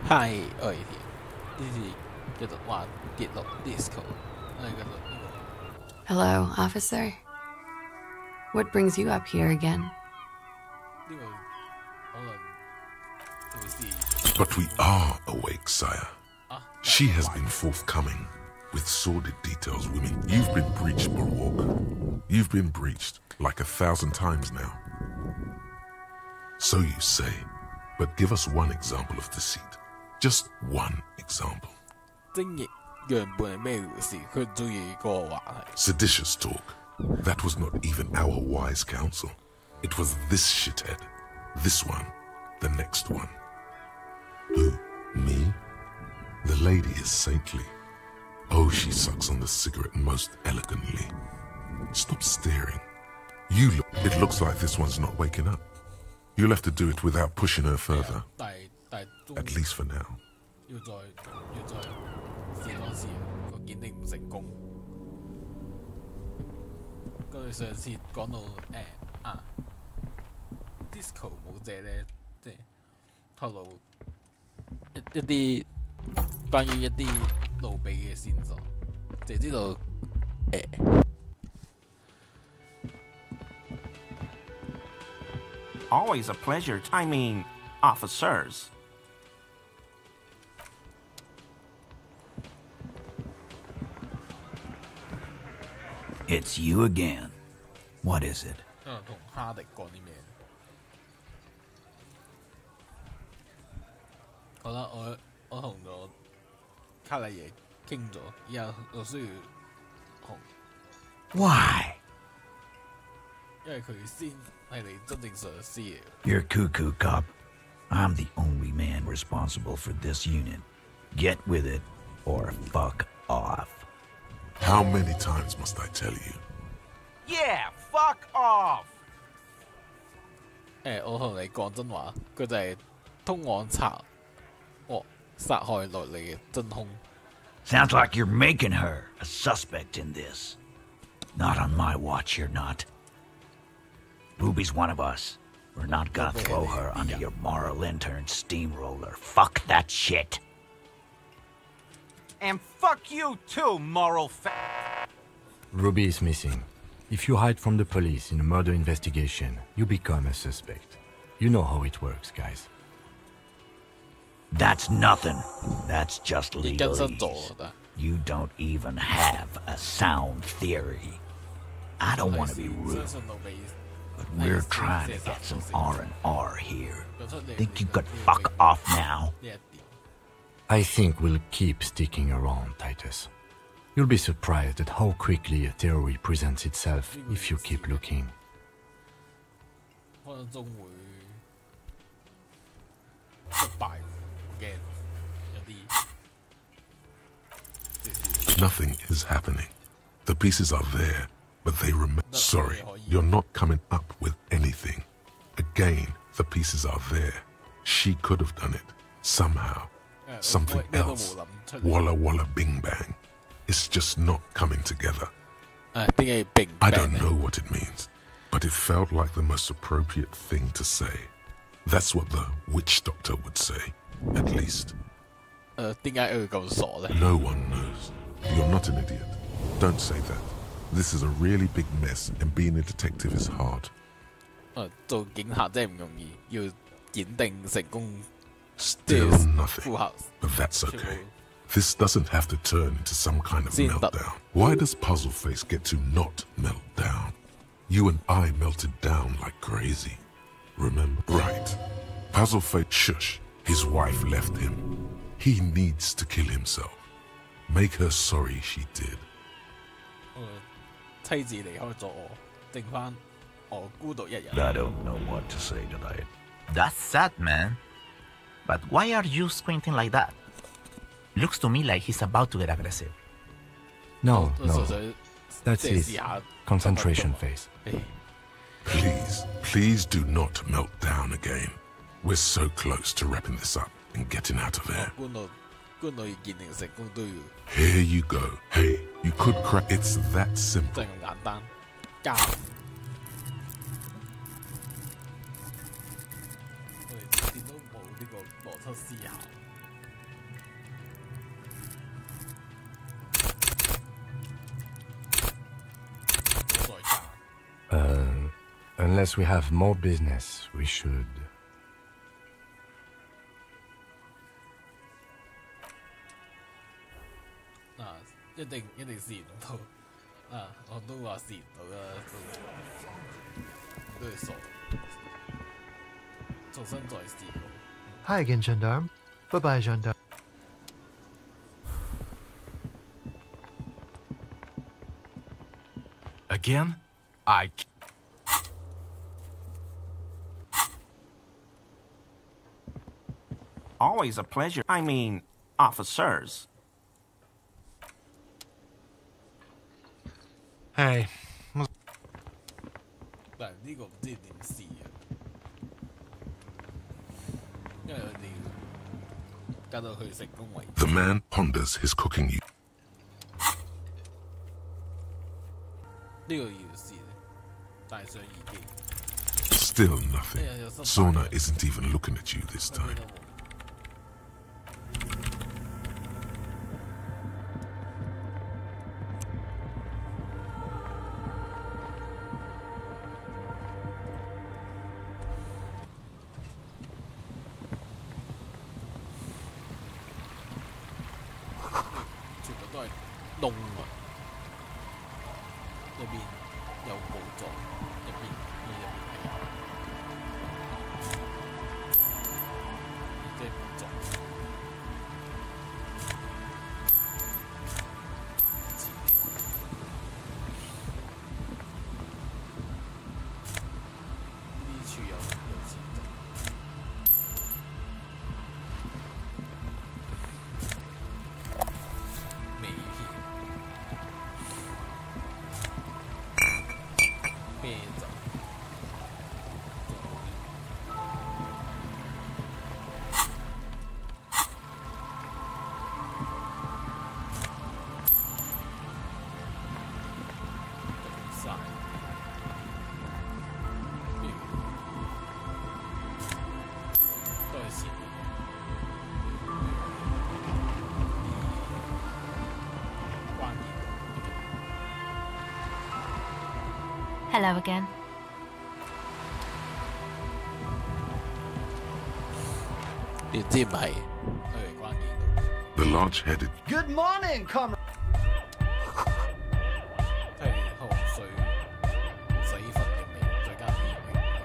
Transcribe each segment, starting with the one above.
派對呢啲叫做話極樂 disco， 叫做呢個。Hello, officer. What brings you up here again? 呢個可能會是。 But we are awake, sire. She has been forthcoming with sordid details, women. You've been breached, Barawalk. You've been breached like 1,000 times now. So you say, but give us one example of deceit. Just one example. 精液樣本係咩回事？佢中意個話係 Seditious talk. That was not even our wise counsel. It was this shithead. This one. The next one. Who? Me? The lady is saintly. Oh, she sucks on the cigarette most elegantly. Stop staring. You look. It looks like this one's not waking up. You'll have to do it without pushing her further. At least for now. 要再試多次，個檢定唔成功。跟住上次講到Disco 舞者咧，即係透露一啲關於一啲路比嘅線索，就知道Always a pleasure. I mean, officers. It's you again. What is it? 同哈迪講啲咩？好啦，我同咗卡利爺傾咗，以後我需要同 Why? 因為佢先係你真正上司嘅。 You're cuckoo, cop. I'm the only man responsible for this unit. Get with it, or fuck off. How many times must I tell you? Yeah, fuck off. 我同你講真話，佢就係通往查獲殺害落嚟嘅真兇。 Sounds like you're making her a suspect in this. Not on my watch, you're not. Ruby's one of us. We're not gonna throw her under your moral intern steamroller. Fuck that shit. And fuck you too, moral Ruby is missing. If you hide from the police in a murder investigation, you become a suspect. You know how it works, guys. That's nothing. That's just 已更新 legalese. 咗啦。 You don't even have a sound theory. I don't want to be 相 rude, 信路比 but we're trying to get some R&R here. Think you could fuck off now? 呢一點。 I think we'll keep sticking around, Titus. You'll be surprised at how quickly a theory presents itself if you keep looking. 分分鐘會失敗嘅有啲。 Nothing is happening. The pieces are there, but they remain. Sorry, you're not coming up with anything. Again, the pieces are there. She could have done it. Somehow. Something else. Walla walla bing bang. It's just not coming together. 點解並 I don't know what it means, but it felt like the most appropriate thing to say. That's what the witch doctor would say, at least. 點解佢咁傻咧？ No one knows. You're not an idiot. Don't say that. This is a really big mess, and being a detective is hard. 做警察真係唔容易，要檢定成功。 Still nothing. 符合 But that's okay. This doesn't have to turn into some kind of meltdown. Why does Puzzle Face get to not melt down? You and I melted down like crazy. Remember? Right. Puzzle Face, shush. His wife left him. He needs to kill himself. Make her sorry she did. 妻子離開咗我，剩翻我孤獨一人。 I don't know what to say tonight. That's sad, man. But why are you squinting like that? Looks to me like he's about to get aggressive. No, 純 no. 粹 That's 即係 his 試下 concentration phase. Please, please do not melt down again. We're so close to wrapping this up and getting out of here. 官女見定成功都要 Here you go. Hey, you could crack. It's that simple. 真係咁簡單。交。我哋一啲都冇呢個邏輯思考。Unless we have more business, we should. 一定試唔到我都話試唔到啦，都係傻，重新再試。Hi again, gendarme. Bye bye, gendarme. Again? I. Always a pleasure. I mean, officers. Hey. 但呢個唔知點試啊，因為佢哋加到佢成功為止。 The man ponders his cooking. 呢個要試，戴上耳機。 Still nothing. Sona isn't even looking at you this time. 全部都係窿啊！入邊有寶藏，入邊係即係寶藏。呢處有錢賺。 Hello again. The large-headed. Good morning, comrade.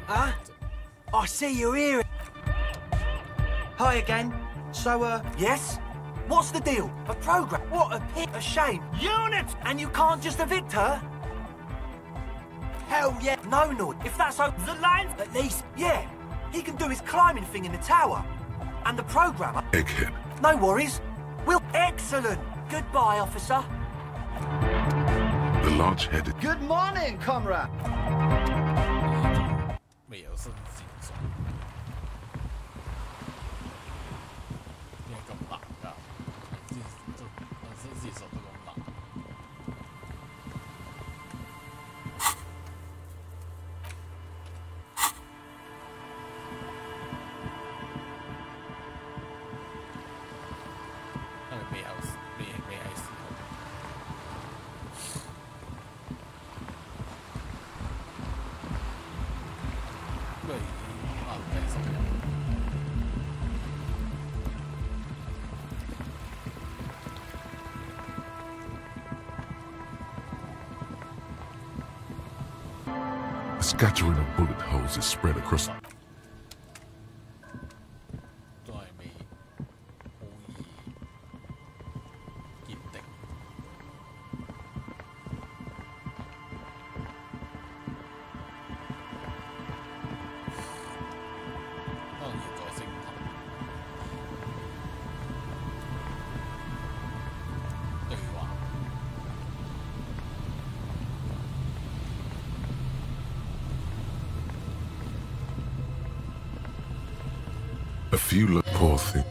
Huh? I see you're here. Hi again. So, yes? What's the deal? A program? What a shame. Unit! And you can't just evict her? Hell yeah. No, Nord. If that's the line, at least, yeah. He can do his climbing thing in the tower. And the programmer. Egghead. No worries. We'll. Excellent. Goodbye, officer. The large-headed. Good morning, comrade. 未有新線索，點解咁難㗎？新線索都咁難。係咪未係時候？ A scattering of bullet holes is spread across. 都係未好易檢定。可能要再升級對話。 A few poor thing.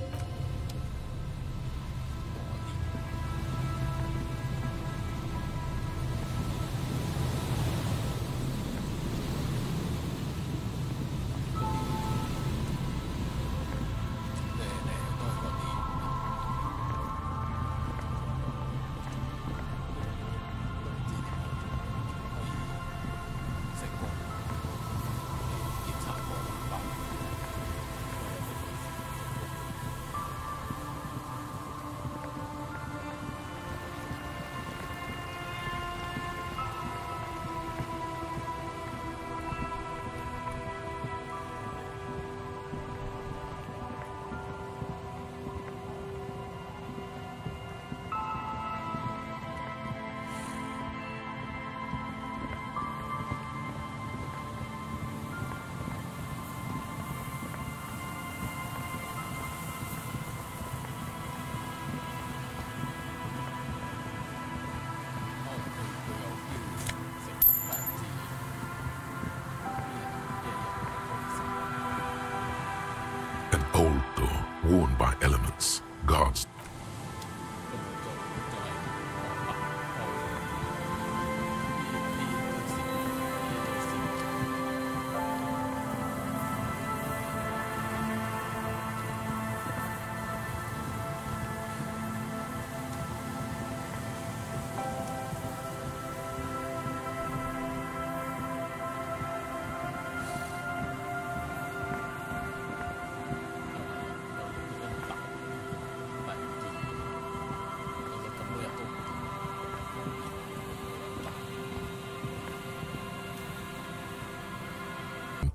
worn by elements, guards.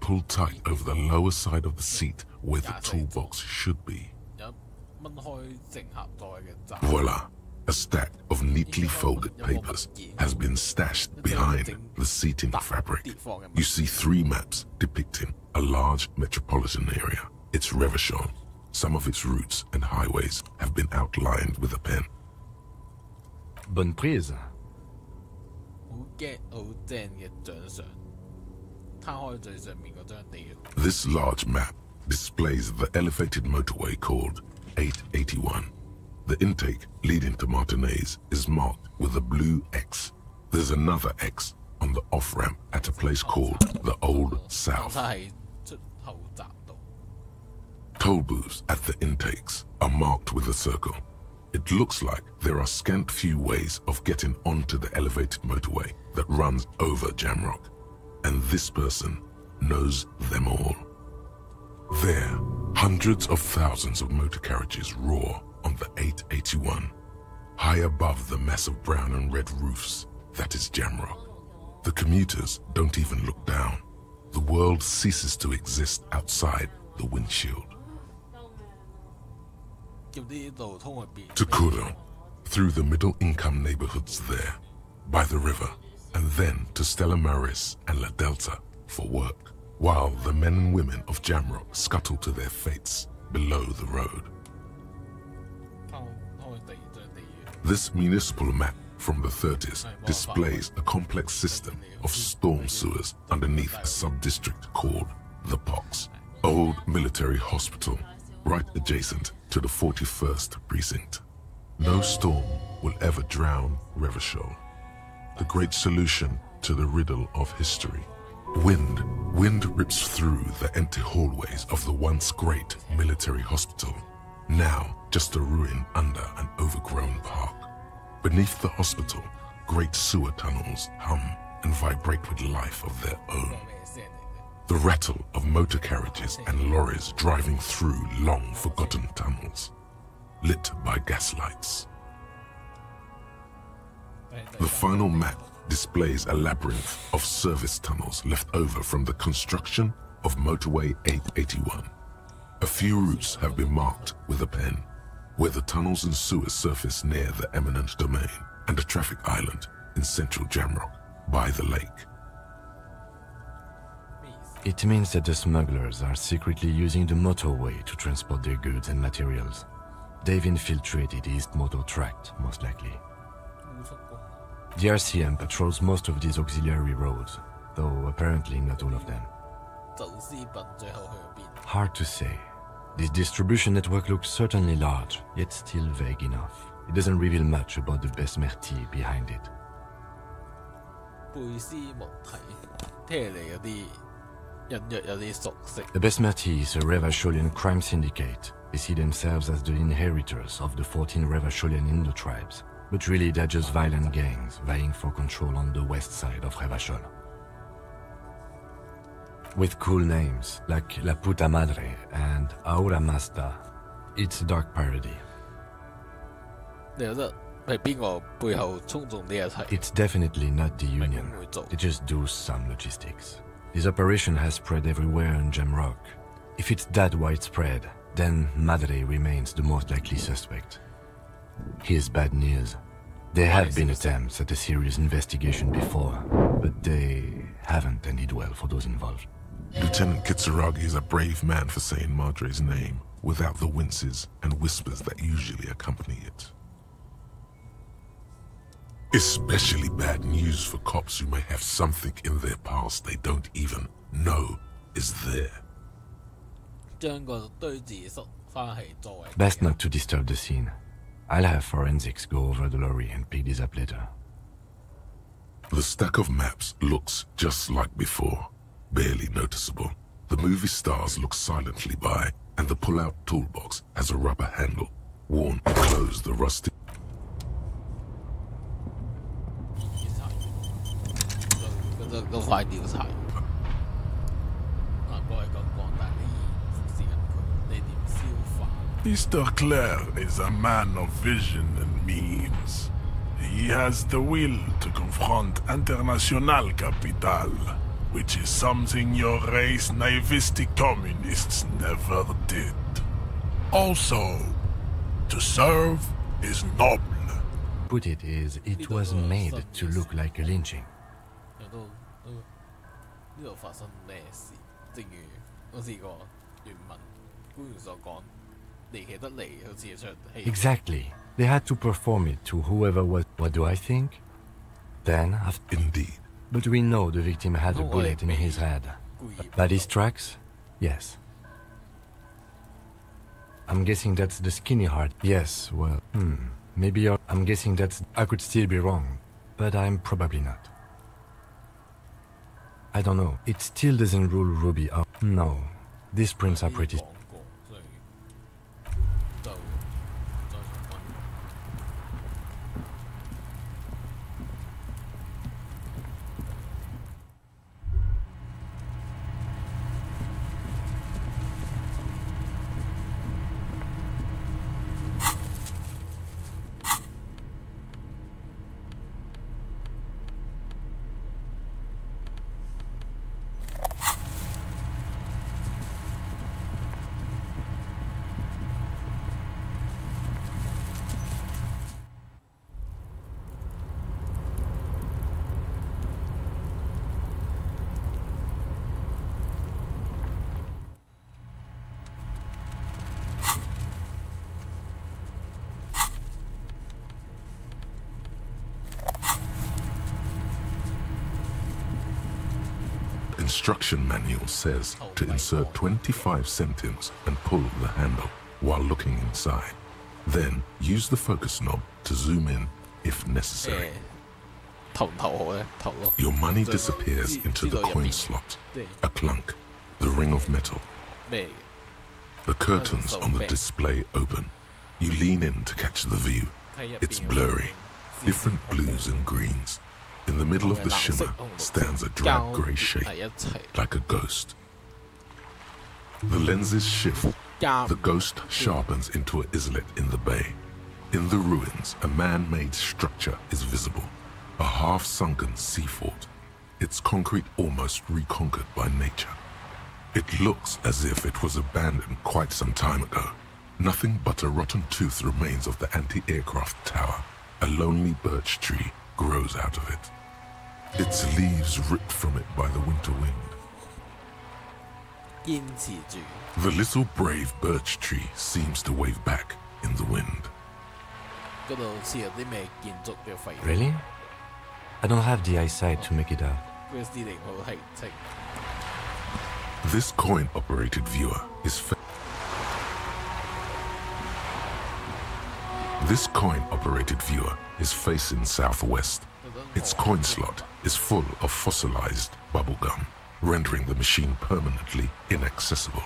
Pull tight over the lower side of the seat where the toolbox should be. Voila! A stack of neatly folded papers has been stashed behind the seating fabric. You see 3 maps depicting a large metropolitan area. It's Revachol. Some of its routes and highways have been outlined with a pen. Bonne prise. This large map displays the elevated motorway called 881. The intake leading to Martinez is marked with a blue X. There's another X on the off-ramp at a place called the Old South. Toll booths at the intakes are marked with a circle. It looks like there are scant few ways of getting onto the elevated motorway that runs over Jamrock. And this person knows them all. There, hundreds of thousands of motor carriages roar on the 881, high above the massive brown and red roofs that is Jamrock. The commuters don't even look down. The world ceases to exist outside the windshield. To Kuro, through the middle-income neighborhoods there, by the river, and then to Stella Maris and La Delta for work, while the men and women of Jamrock scuttle to their fates below the road. This municipal map from the 30s displays a complex system of storm sewers underneath a sub-district called the Pox, old military hospital, right adjacent to the 41st precinct. No storm will ever drown Revachol. The great solution to the riddle of history. Wind rips through the empty hallways of the once great military hospital, now just a ruin under an overgrown park. Beneath the hospital, great sewer tunnels hum and vibrate with life of their own. The rattle of motor carriages and lorries driving through long-forgotten tunnels, lit by gaslights. The final map displays a labyrinth of service tunnels left over from the construction of Motorway 881. A few routes have been marked with a pen, where the tunnels and sewers surface near the eminent domain and a traffic island in central Jamrock by the lake. It means that the smugglers are secretly using the motorway to transport their goods and materials. They've infiltrated East Motor Tract, most likely. The RCM patrols most of these auxiliary roads, though apparently not all of them. Hard to say. This distribution network looks certainly large, yet still vague enough. It doesn't reveal much about the Besmerti behind it. The Besmerti is a Revacholian crime syndicate. They see themselves as the inheritors of the 14 Revacholian Indo-tribes, but really they're just violent gangs vying for control on the west side of Revachol. With cool names like La Puta Madre and Aura Mazda, it's a dark parody. It's definitely not the Union. They just do some logistics. This operation has spread everywhere in Jamrock. If it's that widespread, then Madre remains the most likely suspect. Here's bad news. There have been attempts at a serious investigation before, but they haven't ended well for those involved. Lieutenant Kitsuragi is a brave man for saying Madre's name without the winces and whispers that usually accompany it. Especially bad news for cops who may have something in their past they don't even know is there. Best not to disturb the scene. I'll have forensics go over the lorry and pick these up later. The stack of maps looks just like before, barely noticeable. The movie stars look silently by, and the pull-out toolbox has a rubber handle, worn to close the rusty... Mr. Clare is a man of vision and means. He has the will to confront international capital, which is something your race naivistic communists never did. Also, to serve is noble. Put it is, it was made to look like a lynching. Exactly. They had to perform it to whoever was... What do I think? Then, Indeed. But we know the victim had a bullet in his head. By these tracks? Yes. I'm guessing that's the skinny heart. Yes, well, maybe I'm guessing that's... I could still be wrong, but I'm probably not. I don't know. It still doesn't rule Ruby out. No. These prints are pretty... Instruction manual says to insert 25 centimes and pull the handle while looking inside. Then use the focus knob to zoom in if necessary. Your money disappears into the coin slot, a clunk, the ring of metal. The curtains on the display open. You lean in to catch the view. It's blurry, different blues and greens. In the middle of the shimmer stands a drab grey shape, like a ghost. The lenses shift. The ghost sharpens into an islet in the bay. In the ruins, a man-made structure is visible, a half-sunken sea fort, its concrete almost reconquered by nature. It looks as if it was abandoned quite some time ago. Nothing but a rotten tooth remains of the anti-aircraft tower. A lonely birch tree grows out of it, its leaves ripped from it by the winter wind. The little brave birch tree seems to wave back in the wind. Really? I don't have the eyesight to make it out. This coin-operated viewer is facing southwest. Its coin slot is full of fossilized bubblegum, rendering the machine permanently inaccessible.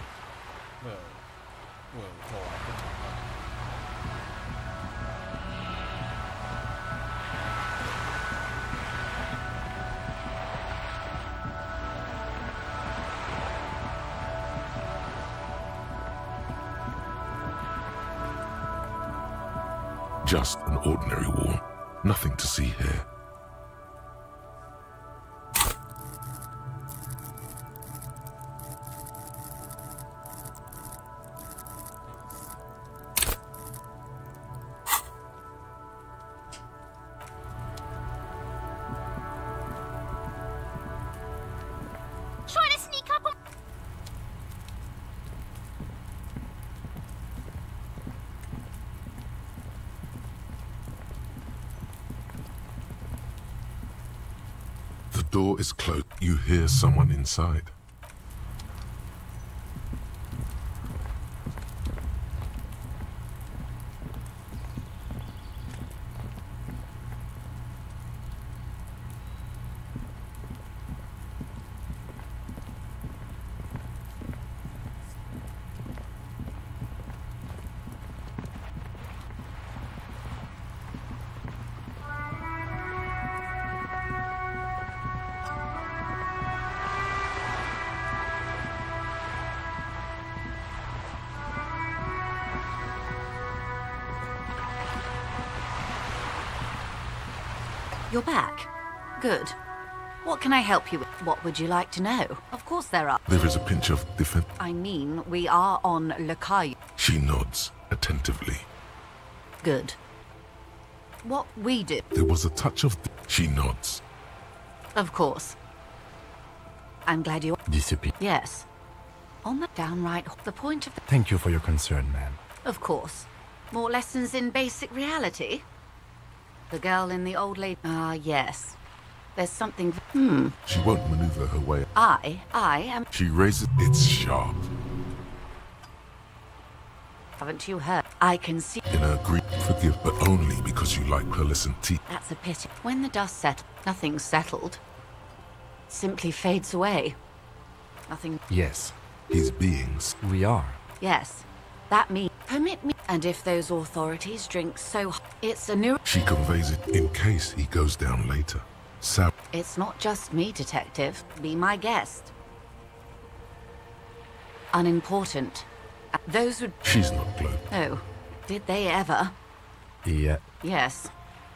Just an ordinary wall, nothing to see here. The door is closed. You hear someone inside. You're back. Good. What can I help you with? What would you like to know? Of course there are. There is a pinch of defense. I mean, we are on Le Caillou. She nods attentively. Good. What we do. There was a touch of... She nods. Of course. I'm glad you... Disappear. Yes. On the downright... The point of... Thank you for your concern, ma'am. Of course. More lessons in basic reality? The girl in the old lady... Ah, yes. There's something... She won't maneuver her way. I am... She raises... It's sharp. Haven't you heard? I can see... In her grief, forgive, but only because you like pearlescent teeth. That's a pity. When the dust settles, nothing's settled. It simply fades away. Nothing... Yes. His beings. We are. Yes. That means... Permit me... And if those authorities drink so... It's a new... She conveys it in case he goes down later. So... It's not just me, Detective. Be my guest. Unimportant. Those would... She's not glowed. Oh. Did they ever? Yeah. Yes.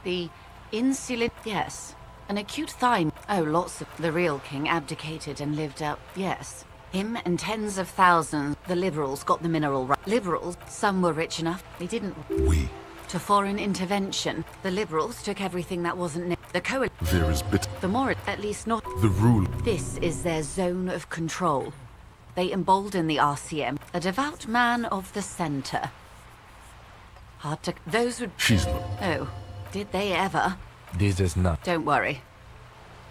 The insulin... Yes. An acute thigh... Oh, lots of... The real king abdicated and lived out... Yes. Him and tens of thousands. The liberals got the mineral right. Liberals. Some were rich enough. They didn't... We. To foreign intervention. The liberals took everything that wasn't... The coalition... There is bit... The more... At least not... The rule... This is their zone of control. They embolden the RCM. A devout man of the center. Hard to... Those would... She's not... Oh. Did they ever? This is not... Don't worry.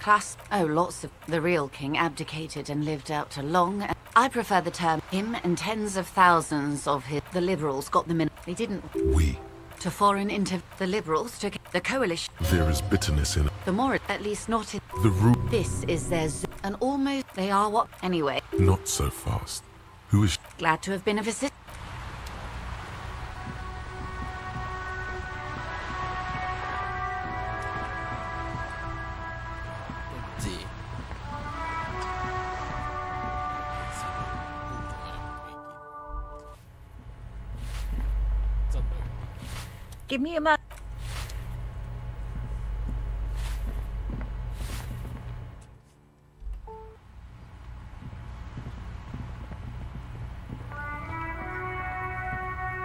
Clasp... Oh, lots of... The real king abdicated and lived out a long... I prefer the term... Him and tens of thousands of his... The liberals got them in... They didn't... We. To foreign inter... The liberals took... The coalition... There is bitterness in it. The more... At least not in... The rule... This is their... And almost... They are what... Anyway. Not so fast. Who is... Glad to have been a visit. Give me a moment.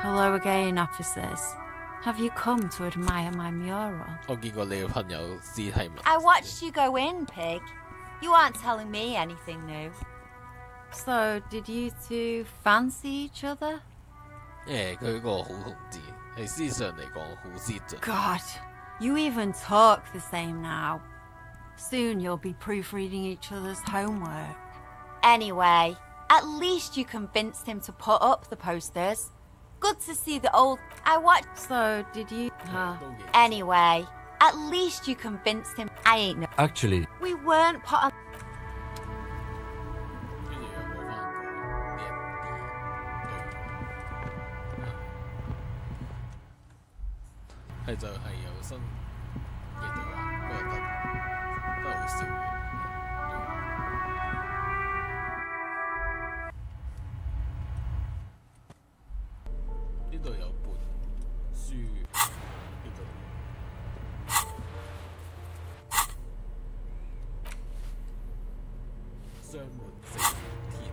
Hello again, officers. Have you come to admire my mural? 我見過你嘅朋友屍體文。I watched you go in, Pig. You aren't telling me anything new. So, did you two fancy each other? 佢個好同志，喺思想嚟講好先進。 God, you even talk the same now. Soon you'll be proofreading each other's homework. Anyway, at least you convinced him to put up the posters. Good to see the old... I watched... So, did you... Anyway, at least you convinced him... I ain't no... Actually... We weren't put on... 係就係有新嘅對話，不過都好笑嘅。呢度有本書，呢度雙門四天。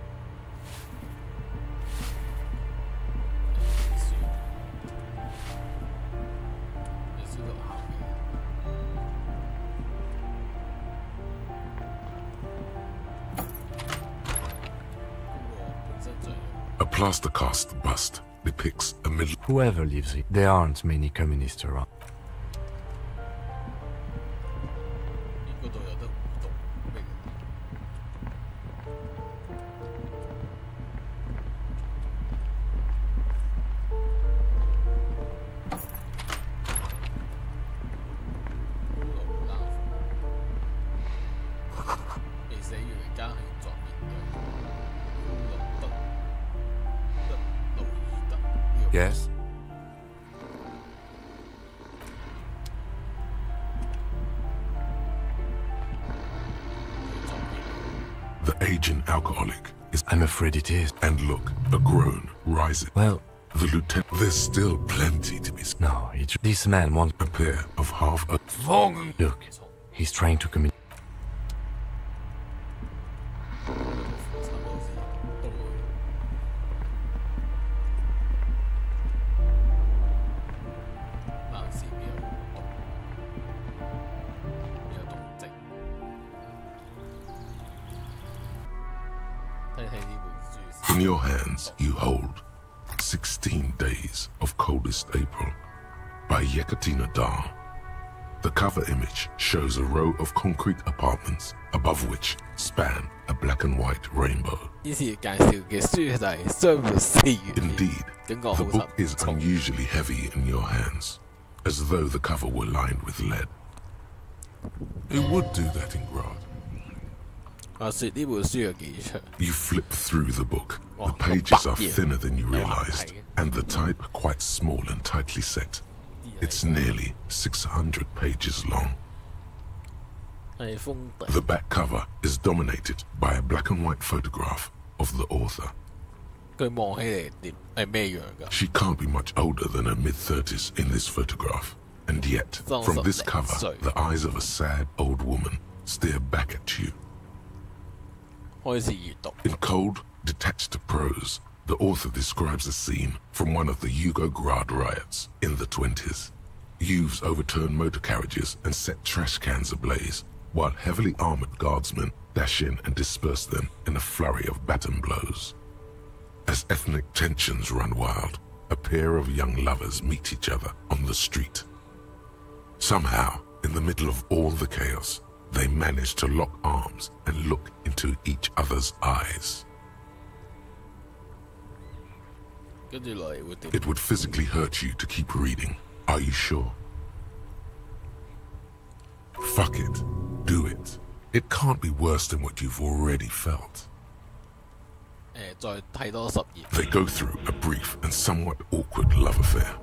A plaster cast bust depicts a middle... Whoever lives here, there aren't many communists around. Yes? The aging alcoholic is... I'm afraid it is. And look, a groan rises. Well, The lieutenant. There's still plenty to be. No, this man wants a pair of half a. Look, he's trying to communicate. In your hands, you hold 16 Days of Coldest April by Yekaterina Dar. The cover image shows a row of concrete apartments above which span a black and white rainbow. Indeed, the book is unusually heavy in your hands, as though the cover were lined with lead. It would do that in Grad. You flip through the book. The pages are thinner than you realized, and the type quite small and tightly set. It's nearly 600 pages long. The back cover is dominated by a black and white photograph of the author. She can't be much older than her mid-30s in this photograph, and yet, from this cover, the eyes of a sad old woman stare back at you. In cold, detached prose, the author describes a scene from one of the Yugograd riots in the 20s. Youths overturned motor carriages and set trash cans ablaze, while heavily armored guardsmen dash in and disperse them in a flurry of baton blows. As ethnic tensions run wild, a pair of young lovers meet each other on the street. Somehow, in the middle of all the chaos, they manage to lock arms and look into each other's eyes. It would physically hurt you to keep reading. Are you sure? Fuck it. Do it. It can't be worse than what you've already felt. They go through a brief and somewhat awkward love affair.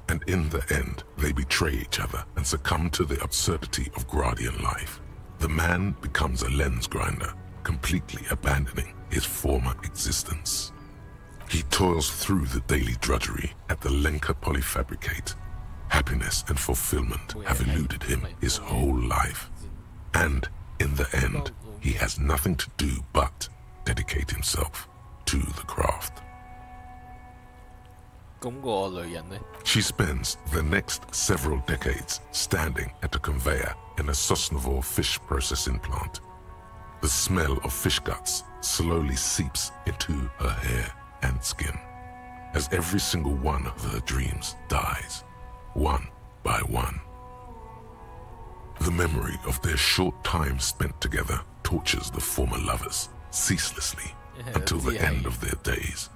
And in the end, they betray each other and succumb to the absurdity of Gradian life. The man becomes a lens grinder, completely abandoning his former existence. He toils through the daily drudgery at the Lenka Polyfabricate. Happiness and fulfillment have eluded him his whole life. And in the end, he has nothing to do but dedicate himself to the craft. She spends the next several decades standing at a conveyor in a Sosnovo fish processing plant. The smell of fish guts slowly seeps into her hair and skin, as every single one of her dreams dies, one by one. The memory of their short time spent together tortures the former lovers ceaselessly until the end of their days.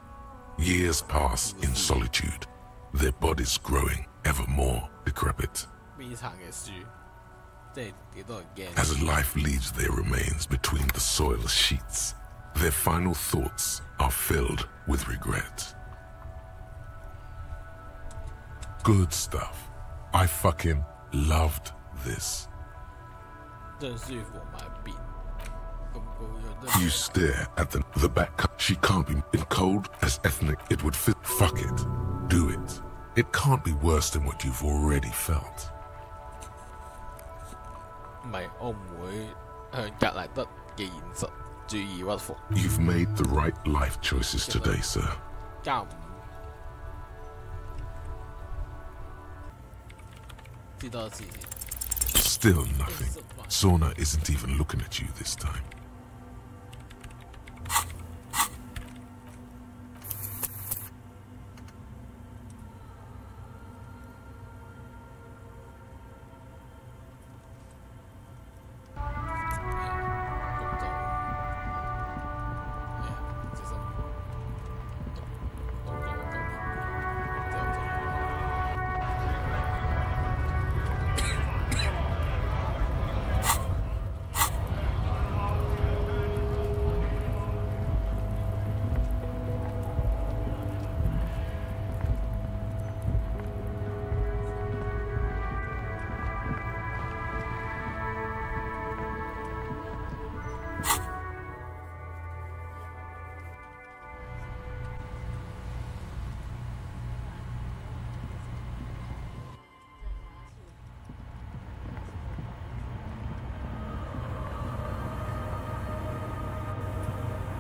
Years pass in solitude, their bodies growing ever more decrepit. As life leaves their remains between the soil sheets, their final thoughts are filled with regret. Good stuff. I fucking loved this. You stare at the back. She can't be in cold as ethnic. It would fit. Fuck it. Do it. It can't be worse than what you've already felt. You've made the right life choices today, sir. Still nothing. Sorna isn't even looking at you this time.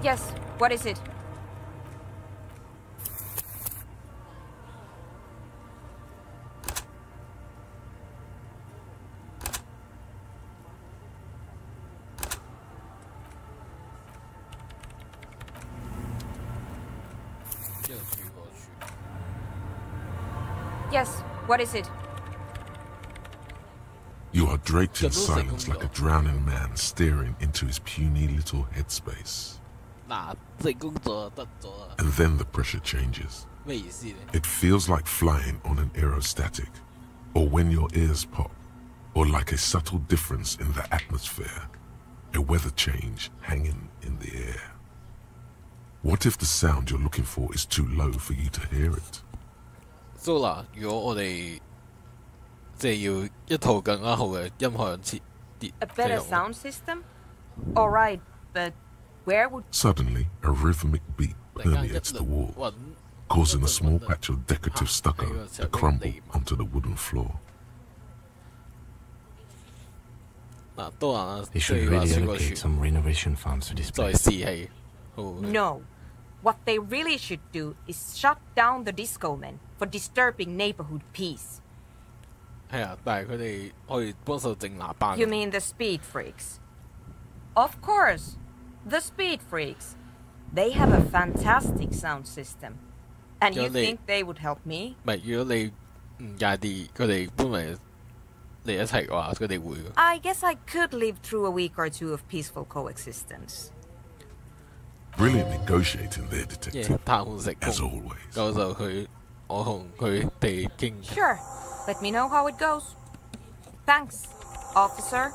Yes, what is it? Yes, what is it? You are draped in silence like a drowning man staring into his puny little headspace. And then the pressure changes. It feels like flying on an aerostatic, or when your ears pop, or like a subtle difference in the atmosphere, a weather change hanging in the air. What if the sound you're looking for is too low for you to hear it? So 啦，如果我哋即係要一套更加好嘅音響設備 A better sound system? All right, but where would... Suddenly, a rhythmic beat permeates the wall, causing a small patch of decorative stucco to crumble onto the wooden floor. They should really allocate some renovation funds to this place. No. What they really should do is shut down the disco men for disturbing neighborhood peace. 係啊，但係佢哋可以幫手整喇叭。You mean the speed freaks? Of course, the speed freaks. They have a fantastic sound system. And you think they would help me? 唔係，如果你唔介意佢哋搬嚟一齊嘅話，佢哋會。I guess I could live through a week or two of peaceful coexistence. Brilliant negotiating there, detective. As always. 咁就我同佢哋傾。Sure. Let me know how it goes. Thanks, officer.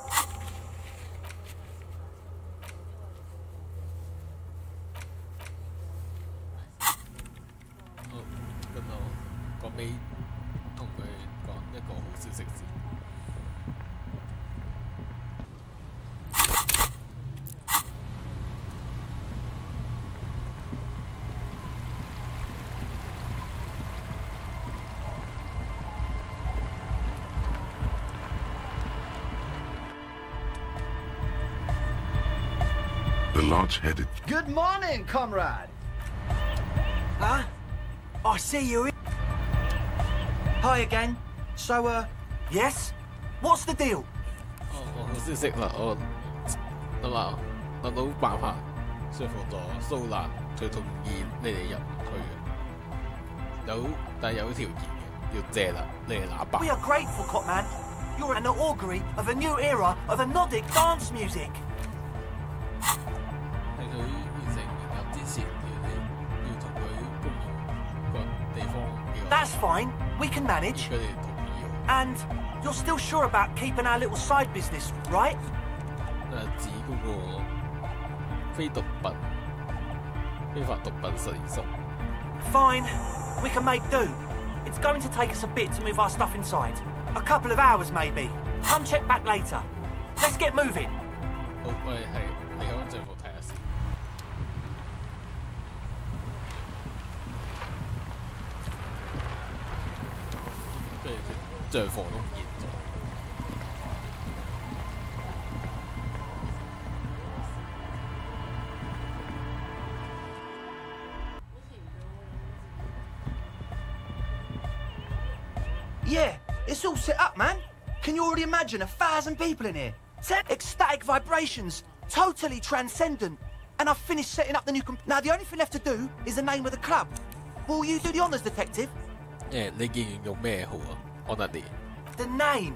The large-headed... Good morning, comrade! Huh? I see you here. Hi again. So, yes? What's the deal? 我先識啦，我諗到辦法說服咗蘇蘭，佢同意你哋入去嘅。但係有條件嘅，要借啦，你哋喇叭。We are grateful, Copman. You're an augury of a new era of Nordic dance music. That's fine. We can manage. And you're still sure about keeping our little side business, right? 指嗰個非法毒品實驗室。Fine. We can make do. It's going to take us a bit to move our stuff inside. A couple of hours, maybe. Come check back later. Let's get moving. 好，喂，係你可以進步睇下先。跟住帳房都唔見咗。Yeah, it's all set up, man. Can you already imagine 1,000 people in here? Ecstatic vibrations, totally transcendent. And I've finished setting up the new Now, the only thing left to do is the name of the club. Will you do the honours, detective? Yeah, 你建議用咩好啊？安德烈。The name.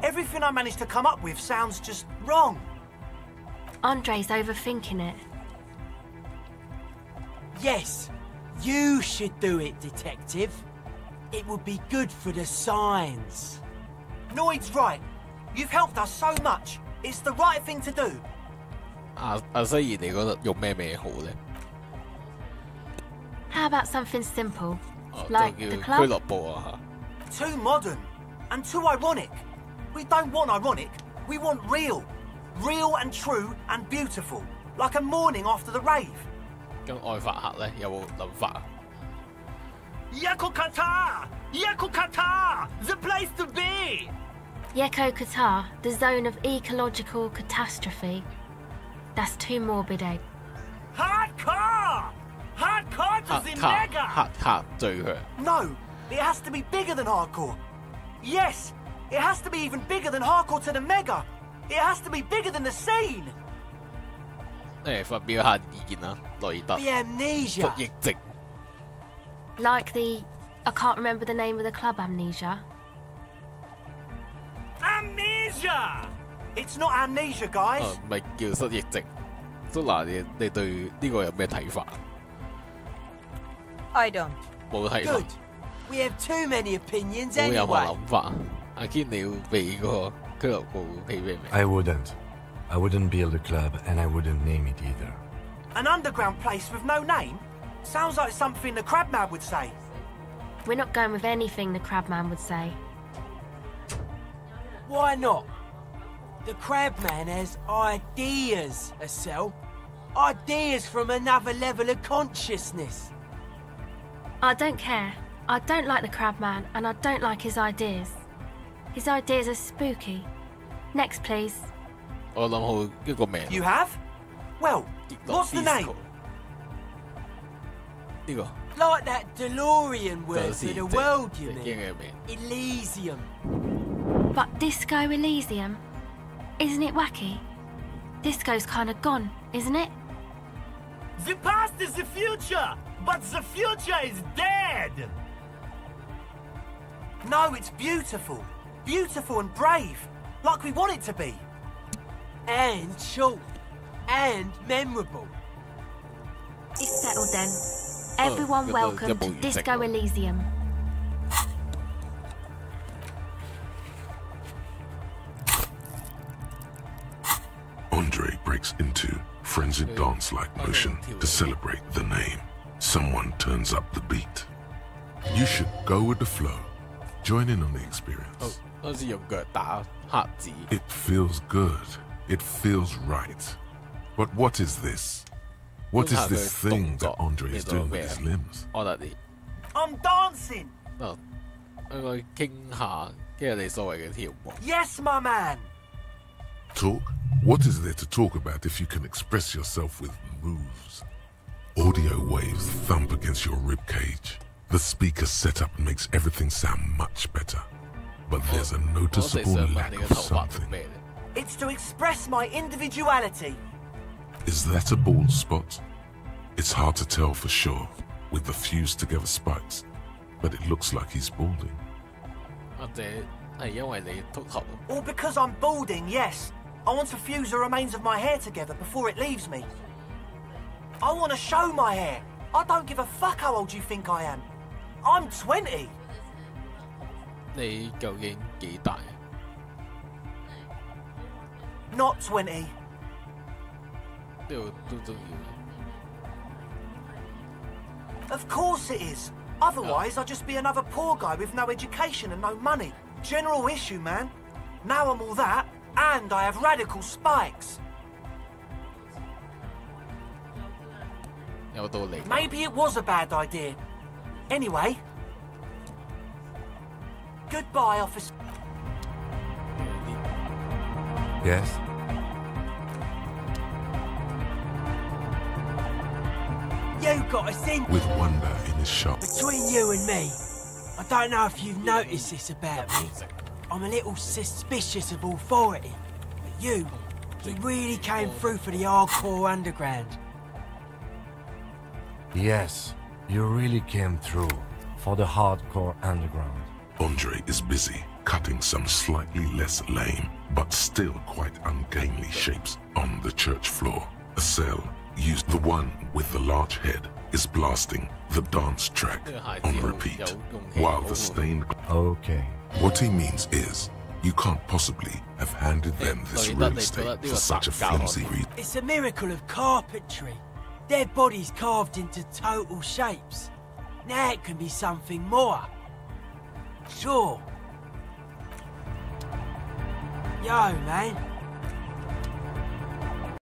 Everything I managed to come up with sounds just wrong. Andre's overthinking it. Yes, you should do it, detective. It would be good for the signs. Noid's right. You've helped us so much. It's the right thing to do. 雖然你覺得用咩名好咧 How about something simple, like the 俱 club? 樂部啊 Too modern and too ironic. We don't want ironic. We want real. Real and true and beautiful. Like a morning after the rave. 咁愛發客咧有冇諗法啊 Yakokata! Yakokata! The place to be! Yeko Qatar, the zone of ecological catastrophe. That's too morbid, eh? Hot Hardcore! Hardcore to the mega! 黑最強。 No, it has to be bigger than hardcore. Yes, it has to be even bigger than hardcore to the mega. It has to be bigger than the scene. 發表下意見啦，雷特。 The amnesia. 服役值。 Like the... I can't remember the name of the club, Amnesia. Amnesia! It's not amnesia, guys. 唔係叫失憶症。蘇娜，你對呢個有咩睇法？ I don't. 冇睇法。 Good. We have too many opinions 冇任何 anyway. 諗法。阿堅，你要俾個俱樂部起俾未 I wouldn't. I wouldn't build a club, and I wouldn't name it either. An underground place with no name? Sounds like something the Crabman would say. We're not going with anything the Crabman would say. Why not? The Crabman has ideas, Estelle. Ideas from another level of consciousness. I don't care. I don't like the Crabman, and I don't like his ideas. His ideas are spooky. Next, please. 我諗好一個名。 You have? Well, what's the name? 呢個 Like that DeLorean word for the world, you 正經 mean? 嘅名。 Elysium. But Disco Elysium? Isn't it wacky? Disco's kind of gone, isn't it? The past is the future, but the future is dead. No, it's beautiful. Beautiful and brave, like we want it to be. And short. And memorable. It's settled then. Everyone welcome to Disco Elysium. Andre breaks into frenzied dance-like motion to celebrate the name. Someone turns up the beat. You should go with the flow. Join in on the experience. 好似用腳打黑字。 It feels good. It feels right. But what is this? What is this thing that Andre is doing with his limbs? 我覺得你 I'm dancing. 應該傾下，跟住你所謂嘅跳舞。 Yes, my man. Talk? What is there to talk about if you can express yourself with moves? Audio waves thump against your ribcage. The speaker setup makes everything sound much better. But there's a noticeable lack of something. It's to express my individuality. Is that a bald spot? It's hard to tell for sure with the fused together spikes, but it looks like he's balding. 或者係因為你禿頭。 Or because I'm balding, yes. I want to fuse the remains of my hair together before it leaves me. I want to show my hair. I don't give a fuck how old you think I am. I'm 20. 你究竟幾大？ Not 20. 呢個都重要。 Of course it is. Otherwise, I'd just be another poor guy with no education and no money. General issue, man. Now I'm all that, and I have radical spikes. 有道理。 Maybe it was a bad idea. Anyway. Goodbye, officer. Yes? You got a thing With wonder in his shop. between you and me. I don't know if you've noticed this about me. I'm a little suspicious of authority. But you really came through for the hardcore underground. Yes, you really came through for the hardcore underground. Andre is busy cutting some slightly less lame, but still quite ungainly shapes on the church floor. A cell used, the one with the large head, is blasting the dance track on repeat, while the stained... Okay. What he means is, you can't possibly have handed them this real estate for such a flimsy reason. It's a miracle of carpentry. Their bodies carved into total shapes. Now it can be something more. Sure. Yo, man.